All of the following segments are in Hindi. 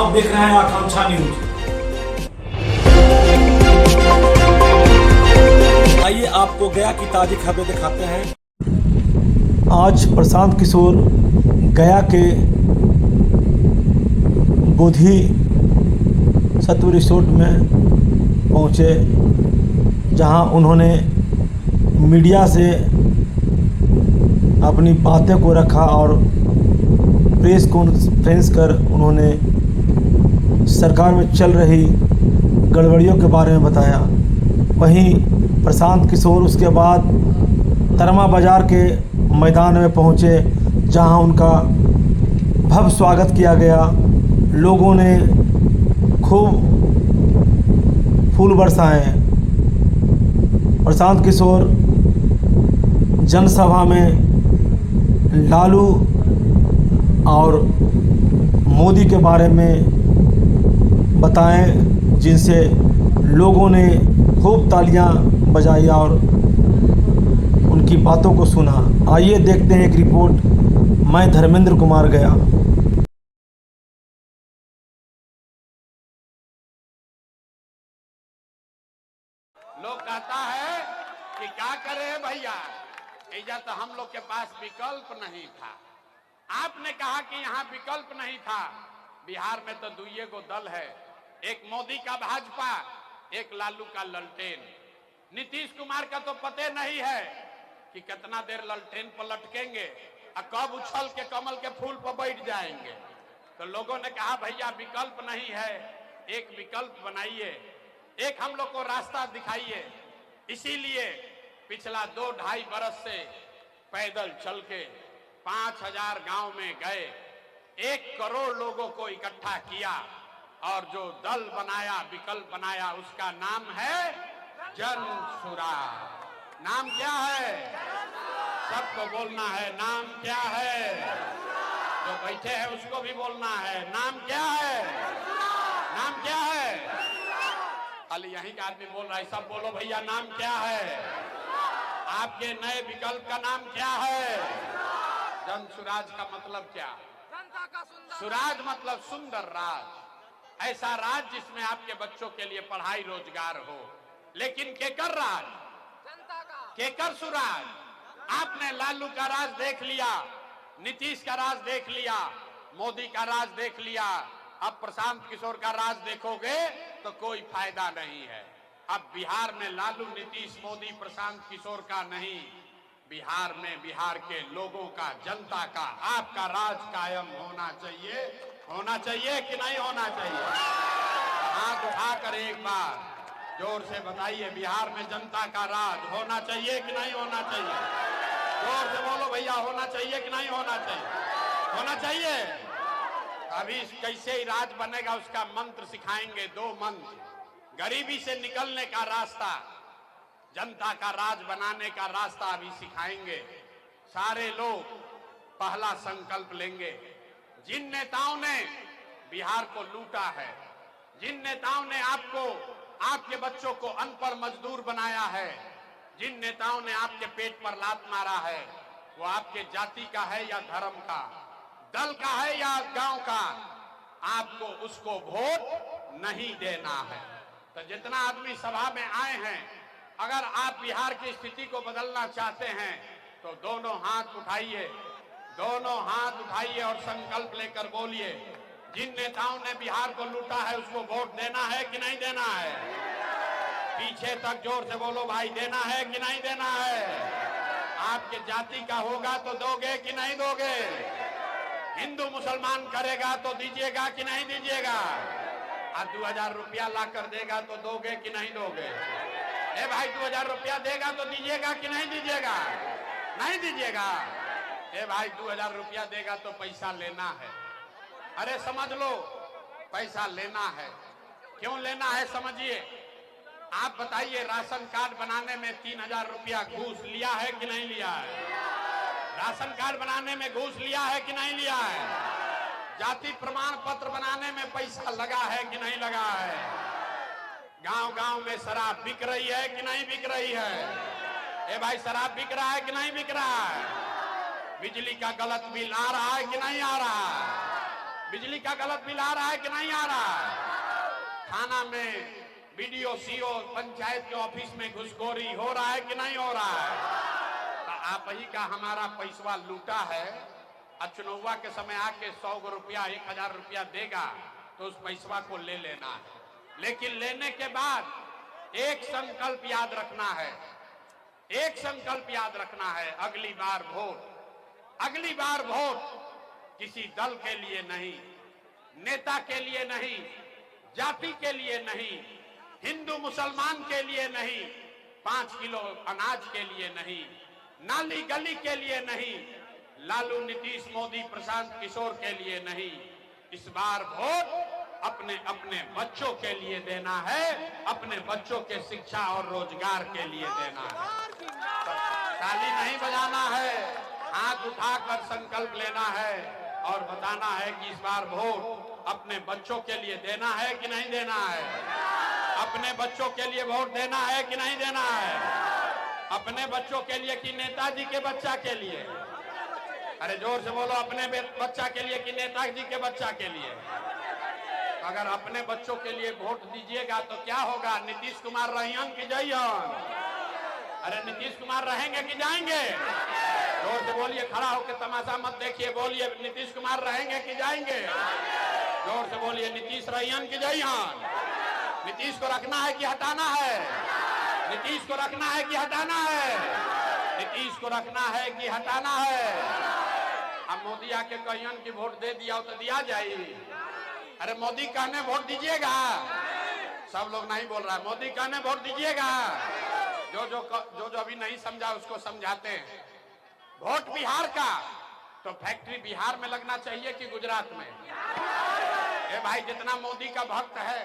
आप देख रहे हैं आकांक्षा न्यूज। आइए आपको गया की ताजी खबरें दिखाते हैं। आज प्रशांत किशोर गया के बोधि सत्व रिसोर्ट में पहुंचे, जहां उन्होंने मीडिया से अपनी बातें को रखा और प्रेस कॉन्फ्रेंस कर उन्होंने सरकार में चल रही गड़बड़ियों के बारे में बताया। वहीं प्रशांत किशोर उसके बाद तरमा बाज़ार के मैदान में पहुंचे, जहां उनका भव्य स्वागत किया गया। लोगों ने खूब फूल बरसाए। प्रशांत किशोर जनसभा में लालू और मोदी के बारे में बताएं, जिनसे लोगों ने खूब तालियां बजाई और उनकी बातों को सुना। आइए देखते हैं एक रिपोर्ट। मैं धर्मेंद्र कुमार गया। लोग कहता है कि क्या करे भैया, इधर तो हम लोग के पास विकल्प नहीं था। आपने कहा कि यहाँ विकल्प नहीं था। बिहार में तो दुइये को दल है, एक मोदी का भाजपा, एक लालू का ललटेन। नीतीश कुमार का तो पते नहीं है कि कितना देर ललटेन पर लटकेंगे और कब उछल के कमल के फूल पर बैठ जाएंगे। तो लोगों ने कहा भैया विकल्प नहीं है, एक विकल्प बनाइए, एक हम लोग को रास्ता दिखाइए। इसीलिए पिछला 2-2.5 बरस से पैदल चल के 5000 गांव में गए, 1 करोड़ लोगों को इकट्ठा किया और जो दल बनाया, विकल्प बनाया, उसका नाम है जन सुराज। नाम क्या है? सबको बोलना है, नाम क्या है? जो बैठे हैं उसको भी बोलना है, नाम क्या है? नाम क्या है? खाली यहीं का आदमी बोल रहा है, सब बोलो भैया नाम क्या है? आपके नए विकल्प का नाम क्या है? जन सुराज का मतलब क्या? सुराज मतलब सुंदर राज, ऐसा राज जिसमें आपके बच्चों के लिए पढ़ाई रोजगार हो। लेकिन केकर राज? जनता का। केकर सुराज? आपने लालू का राज देख लिया, नीतीश का राज देख लिया, मोदी का राज देख लिया। अब प्रशांत किशोर का राज देखोगे तो कोई फायदा नहीं है। अब बिहार में लालू, नीतीश, मोदी, प्रशांत किशोर का नहीं, बिहार में बिहार के लोगों का, जनता का, आपका राज कायम होना चाहिए। होना चाहिए कि नहीं होना चाहिए? हाथ उठाकर एक बार जोर से बताइए, बिहार में जनता का राज होना चाहिए कि नहीं होना चाहिए? जोर से बोलो भैया, होना चाहिए कि नहीं होना चाहिए? होना चाहिए। अभी कैसे ही राज बनेगा उसका मंत्र सिखाएंगे। 2 मंत्र, गरीबी से निकलने का रास्ता, जनता का राज बनाने का रास्ता अभी सिखाएंगे। सारे लोग पहला संकल्प लेंगे। जिन नेताओं ने बिहार को लूटा है, जिन नेताओं ने आपको, आपके बच्चों को अनपढ़ मजदूर बनाया है, जिन नेताओं ने आपके पेट पर लात मारा है, वो आपके जाति का है या धर्म का, दल का है या गांव का, आपको उसको वोट नहीं देना है। तो जितना आदमी सभा में आए हैं, अगर आप बिहार की स्थिति को बदलना चाहते हैं तो दोनों हाथ उठाइए, दोनों हाथ उठाइए और संकल्प लेकर बोलिए, जिन नेताओं ने बिहार को लूटा है उसको वोट देना है कि नहीं देना है? पीछे तक जोर से बोलो भाई, देना है कि नहीं देना है? आपके जाति का होगा तो दोगे कि नहीं दोगे? हिंदू मुसलमान करेगा तो दीजिएगा कि नहीं दीजिएगा? आज 2000 रुपया ला कर देगा तो दोगे कि नहीं दोगे? ए भाई 2000 रुपया देगा तो दीजिएगा कि नहीं दीजिएगा? नहीं दीजिएगा। ए भाई 2000 रुपया देगा तो पैसा लेना है। अरे समझ लो, पैसा लेना है। क्यों लेना है समझिए। आप बताइए, राशन कार्ड बनाने में 3000 रुपया घूस लिया है कि नहीं लिया है? राशन कार्ड बनाने में घूस लिया है कि नहीं लिया है? जाति प्रमाण पत्र बनाने में पैसा लगा है कि नहीं लगा है? गांव गांव में शराब बिक रही है कि नहीं बिक रही है? ए भाई शराब बिक रहा है कि नहीं बिक रहा है? बिजली का गलत बिल आ रहा है कि नहीं आ रहा है? बिजली का गलत बिल आ रहा है कि नहीं आ रहा है? थाना में बीडीओ सीओ पंचायत के ऑफिस में घुसखोरी हो रहा है कि नहीं हो रहा है? तो आप ही का हमारा पैसा लूटा है, चुनाव के समय आके 100 रुपया 1000 रुपया देगा तो उस पैसा को ले लेना है। लेकिन लेने के बाद एक संकल्प याद रखना है, एक संकल्प याद रखना है, अगली बार वोट किसी दल के लिए नहीं, नेता के लिए नहीं, जाति के लिए नहीं, हिंदू मुसलमान के लिए नहीं, 5 किलो अनाज के लिए नहीं, नाली गली के लिए नहीं, लालू नीतीश मोदी प्रशांत किशोर के लिए नहीं। इस बार वोट अपने अपने बच्चों के लिए देना है, अपने बच्चों के शिक्षा और रोजगार के लिए देना है। ताली नहीं बजाना है, हाथ उठाकर संकल्प लेना है और बताना है कि इस बार वोट अपने बच्चों के लिए देना है कि नहीं देना है? अपने बच्चों के लिए वोट देना है कि नहीं देना है? अपने बच्चों के लिए कि नेताजी के बच्चा के लिए? अरे जोर से बोलो, अपने बच्चा के लिए कि नेताजी के बच्चा के लिए? अगर अपने बच्चों के लिए वोट दीजिएगा तो क्या होगा? नीतीश कुमार रहियन की जइयन? अरे नीतीश कुमार रहेंगे कि जाएंगे? जोर से बोलिए, खड़ा होकर तमाशा मत देखिए, बोलिए नीतीश कुमार रहेंगे कि जाएंगे? जोर से बोलिए, नीतीश रहियन की जइयन? नीतीश को रखना है कि हटाना है? नीतीश को रखना है कि हटाना है? नीतीश को रखना है कि हटाना है? अब मोदी आके कहियन की वोट दे दिया तो दिया जाए? अरे मोदी कहने वोट दीजिएगा? सब लोग नहीं बोल रहा है। मोदी कहने वोट दीजिएगा? जो अभी नहीं समझा उसको समझाते हैं। वोट बिहार का तो फैक्ट्री बिहार में लगना चाहिए कि गुजरात में? ए भाई, जितना मोदी का भक्त है,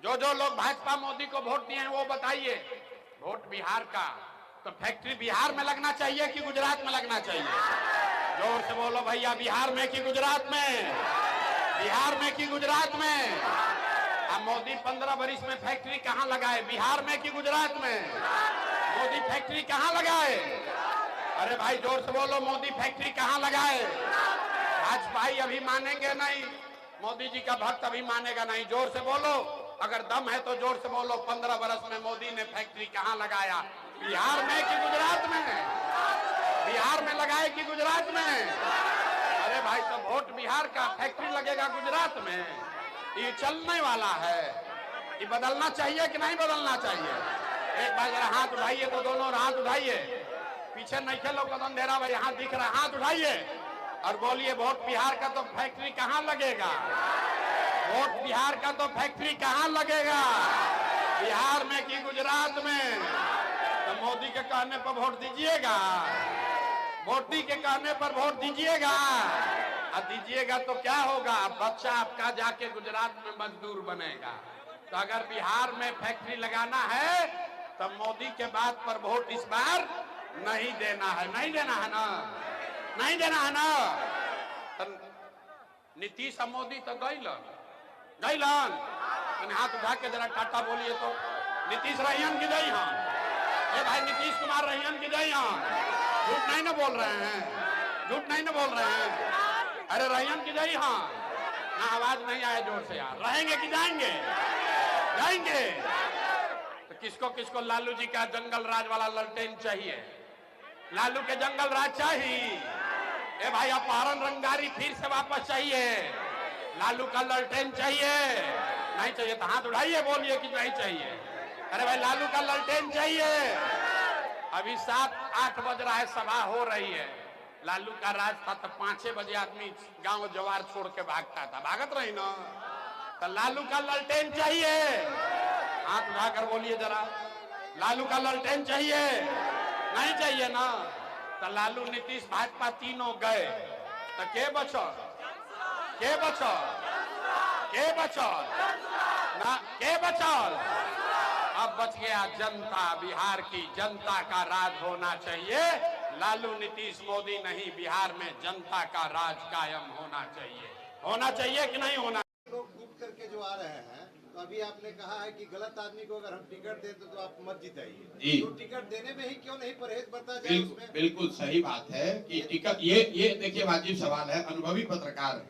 जो लोग भाजपा मोदी को वोट दिए हैं वो बताइए, वोट बिहार का तो फैक्ट्री बिहार में लगना चाहिए कि गुजरात में लगना चाहिए? जोर से बोलो भैया, बिहार में कि गुजरात में? बिहार में कि गुजरात में? अब मोदी 15 वर्ष में फैक्ट्री कहां लगाए, बिहार में कि गुजरात में? मोदी फैक्ट्री कहां लगाए? अरे भाई जोर से बोलो, मोदी फैक्ट्री कहां लगाए? भाजपाई अभी मानेंगे नहीं, मोदी जी का भक्त अभी मानेगा नहीं। जोर से बोलो, अगर दम है तो जोर से बोलो, 15 वर्ष में मोदी ने फैक्ट्री कहां लगाया? बिहार में कि गुजरात में? बिहार में लगाए कि गुजरात में? अरे भाई, तो वोट बिहार का, फैक्ट्री लगेगा गुजरात में? ये चलने वाला है? ये बदलना चाहिए कि नहीं बदलना चाहिए? एक बार जरा हाथ उठाइए तो दोनों हाथ उठाइए, पीछे नहीं खेलो कदम दे रहा भाई, हाथ दिख रहा, हाथ उठाइए और बोलिए, वोट बिहार का तो फैक्ट्री कहां लगेगा? वोट बिहार का तो फैक्ट्री कहां लगेगा? बिहार में कि गुजरात में? तो मोदी के कहने पर वोट दीजिएगा? मोदी के कहने पर वोट दीजिएगा? और दीजिएगा तो क्या होगा? बच्चा आपका जाके गुजरात में मजदूर बनेगा। तो अगर बिहार में फैक्ट्री लगाना है तो मोदी के बात पर वोट इस बार नहीं देना है। नहीं देना है ना? नहीं देना है ना? तो नीतीश और मोदी तो गइलन, हाथ उठा के जरा टाटा बोलिए तो। नीतीश रहियन की जय हाँ? ये भाई नीतीश कुमार रहियन की जय हाँ? झूठ नहीं ना बोल रहे हैं? झूठ नहीं ना बोल रहे हैं? अरे रहियन की जय हाँ? ना आवाज नहीं आया जोर से यार। रहेंगे कि जाएंगे? जाएंगे। तो किसको किसको लालू जी का जंगल राज वाला ललटेन चाहिए? लालू के जंगल राज चाहिए? ए भाई, अपहरण रंगारी फिर से वापस चाहिए? लालू का ललटेन चाहिए? नहीं चाहिए तो हाथ उठाइए, बोलिए कि नहीं चाहिए। अरे भाई, लालू का ललटेन चाहिए? अभी 7-8 बज रहा है, सभा हो रही है। लालू का राज था तो 5-6 बजे आदमी गांव जवार छोड़ के भागता था, भागत रही ना? तो लालू का ललटेन चाहिए? हाथ उठाकर बोलिए जरा, लालू का ललटेन चाहिए? नहीं चाहिए ना? तो लालू नीतीश भाजपा तीनों गए तो के बचल? के बचल? के बचल? ना के बचल? अब बच गया जनता। बिहार की जनता का राज होना चाहिए, लालू नीतीश मोदी नहीं। बिहार में जनता का राज कायम होना चाहिए। होना चाहिए कि नहीं होना? लोग कूद करके जो आ रहे हैं, तो अभी आपने कहा है कि गलत आदमी को अगर हम टिकट दें तो आप मत जिताइए। तो टिकट देने में ही क्यों नहीं परहेज बरता जाए? बिल्कुल सही बात है कि टिकट, ये देखिए वाजिब सवाल है, अनुभवी पत्रकार है,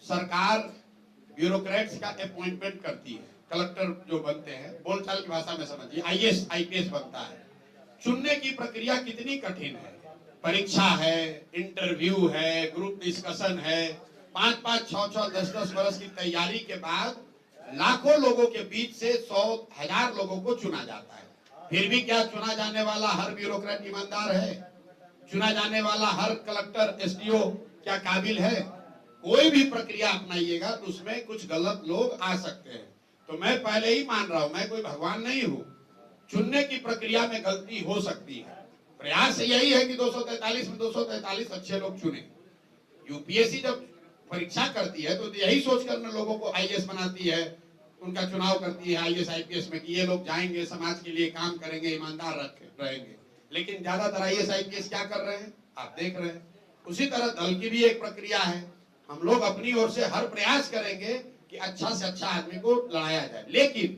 सरकार ब्यूरोक्रेट्स का अपॉइंटमेंट करती है, कलेक्टर जो बनते हैं, बोलचाल की भाषा में समझिए आईएएस आईपीएस बनता है। चुनने की प्रक्रिया कितनी कठिन है, परीक्षा है, इंटरव्यू है, ग्रुप डिस्कशन है, 5-5, 6-6, 10-10 वर्ष की तैयारी के बाद लाखों लोगों के बीच से 100,000 लोगों को चुना जाता है। फिर भी क्या चुना जाने वाला हर ब्यूरोक्रेट ईमानदार है? चुना जाने वाला हर कलेक्टर एसडीओ क्या काबिल है? कोई भी प्रक्रिया अपनाइएगा तो उसमें कुछ गलत लोग आ सकते हैं। तो मैं पहले ही मान रहा हूं, मैं कोई भगवान नहीं हूं, चुनने की प्रक्रिया में गलती हो सकती है। प्रयास यही है कि 243 में 243 अच्छे लोग चुने। यूपीएससी जब परीक्षा करती है तो यही सोचकर न लोगों को आईएएस बनाती है, उनका चुनाव करती है आईएएस आईपीएस में कि ये लोग जाएंगे, समाज के लिए काम करेंगे, ईमानदार रहेंगे। लेकिन ज्यादातर आईएएस आईपीएस क्या कर रहे हैं आप देख रहे हैं। उसी तरह दल की भी एक प्रक्रिया है, हम लोग अपनी ओर से हर प्रयास करेंगे कि अच्छा से अच्छा आदमी को लड़ाया जाए। लेकिन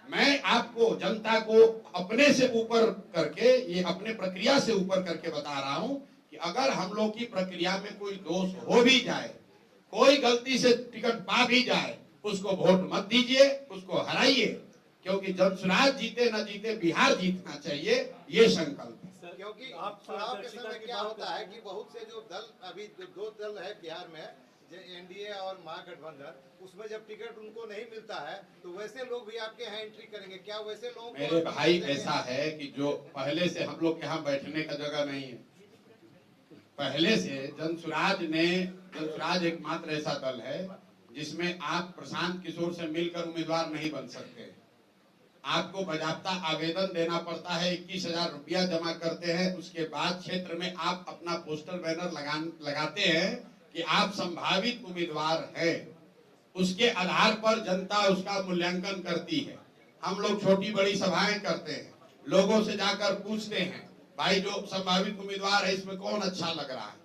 मैं आपको, जनता को अपने से ऊपर करके, ये अपने प्रक्रिया से ऊपर करके बता रहा हूं कि अगर हम लोग की प्रक्रिया में कोई दोष हो भी जाए, कोई गलती से टिकट पा भी जाए, उसको वोट मत दीजिए, उसको हराइए, क्योंकि जब चुनाव जीते न जीते बिहार जीतना चाहिए, ये संकल्प है। क्योंकि आप चुनाव के समय क्या होता है कि बहुत से जो दल, अभी जो 2 दल है बिहार में, एनडीए और महागठबंधन, उसमें जब टिकट उनको नहीं मिलता है तो वैसे लोग भी आपके यहाँ एंट्री करेंगे क्या? वैसे लोग मेरे भाई ऐसा है कि जो पहले से हम लोग यहाँ बैठने का जगह नहीं है, पहले से जनसुराज एकमात्र ऐसा दल है जिसमें आप प्रशांत किशोर से मिलकर उम्मीदवार नहीं बन सकते। आपको बाकायदा आवेदन देना पड़ता है, 21,000 रुपया जमा करते हैं, उसके बाद क्षेत्र में आप अपना पोस्टर बैनर लगाते हैं कि आप संभावित उम्मीदवार हैं। उसके आधार पर जनता उसका मूल्यांकन करती है। हम लोग छोटी बड़ी सभाएं करते हैं, लोगों से जाकर पूछते हैं भाई जो संभावित उम्मीदवार है इसमें कौन अच्छा लग रहा है।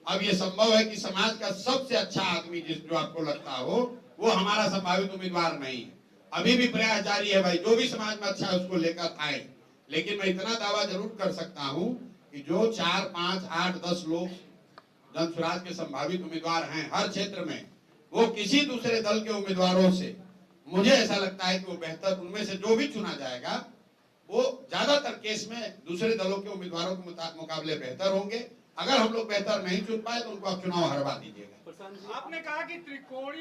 अब ये संभव है कि समाज का सबसे अच्छा आदमी जो आपको लगता हो वो हमारा संभावित उम्मीदवार नहीं है। अभी भी प्रयास जारी है भाई, जो भी समाज में अच्छा है उसको लेकर आए। लेकिन मैं इतना दावा जरूर कर सकता हूं कि जो 4, 5, 8, 10 लोग जनसुराज के संभावित उम्मीदवार हैं हर क्षेत्र में, वो किसी दूसरे दल के उम्मीदवारों से, मुझे ऐसा लगता है कि वो बेहतर, उनमें से जो भी चुना जाएगा वो ज्यादातर केस में दूसरे दलों के उम्मीदवारों के मुकाबले बेहतर होंगे। अगर हम लोग बेहतर नहीं चुन पाए तो उनको आप चुनाव हरवा दीजिएगा। आपने कहा कि त्रिकोणीय